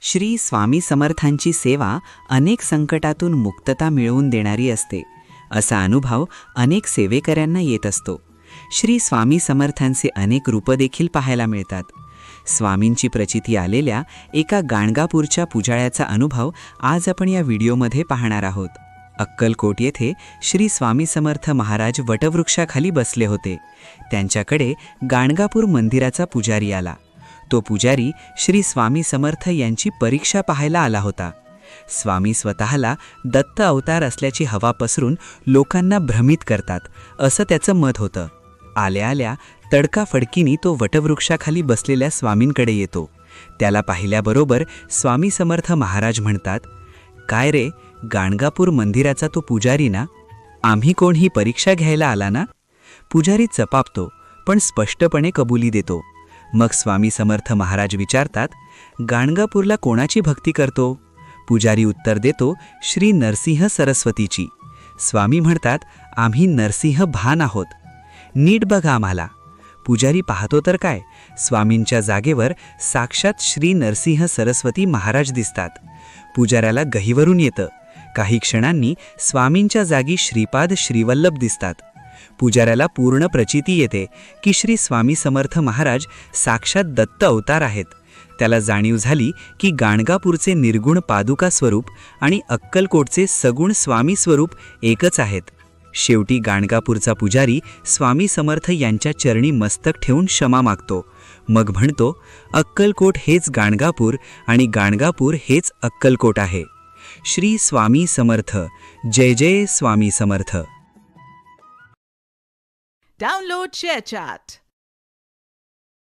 श्री स्वामी समर्थांची सेवा अनेक संकटातून मुक्तता मिळवून देणारी असते, असा अनुभव अनेक सेवेकऱ्यांना येत असतो. श्री स्वामी समर्थांचे अनेक रूपं देखील पाहायला मिळतात. स्वामींची प्रचिती आलेल्या एका गाणगापूरच्या पुजाळ्याचा अनुभव आज आपण या व्हिडिओमध्ये पाहणार आहोत. अक्कलकोट येथे श्री स्वामी समर्थ महाराज वटवृक्षाखाली बसले होते. त्यांच्याकडे गाणगापूर मंदिराचा पुजारी आला. तो पुजारी श्री स्वामी समर्थ यांची परीक्षा पाहायला आला होता. स्वामी स्वतःला दत्त अवतार असल्याची हवा पसरून लोकांना भ्रमित करतात, असं त्याचं मत होतं. आल्या आल्या तडकाफडकीनी तो वटवृक्षाखाली बसलेल्या स्वामींकडे येतो. त्याला पाहिल्याबरोबर स्वामी समर्थ महाराज म्हणतात, "काय रे, गाणगापूर मंदिराचा तो पुजारी ना? आम्ही कोण ही परीक्षा घ्यायला आला ना?" पुजारी चपापतो, पण स्पष्टपणे कबुली देतो. मग स्वामी समर्थ महाराज विचारतात, "गाणगापूरला कोणाची भक्ती करतो?" पुजारी उत्तर देतो, "श्री नरसिंह सरस्वतीची." स्वामी म्हणतात, "आम्ही नरसिंह भान आहोत. नीट बघा आम्हाला." पुजारी पाहतो तर काय, स्वामींच्या जागेवर साक्षात श्री नरसिंह सरस्वती महाराज दिसतात. पुजाऱ्याला गहिवरून येतं. काही क्षणांनी स्वामींच्या जागी श्रीपाद श्रीवल्लभ दिसतात. पुजाऱ्याला पूर्ण प्रचिती येते की श्री स्वामी समर्थ महाराज साक्षात दत्त अवतार आहेत. त्याला जाणीव झाली की गाणगापूरचे निर्गुण पादुका स्वरूप आणि अक्कलकोटचे सगुण स्वामी स्वरूप एकच आहेत. शेवटी गाणगापूरचा पुजारी स्वामी समर्थ यांच्या चरणी मस्तक ठेवून क्षमा मागतो. मग म्हणतो, "अक्कलकोट हेच गाणगापूर आणि गाणगापूर हेच अक्कलकोट आहे. श्री स्वामी समर्थ. जय जय स्वामी समर्थ." Download ShareChat.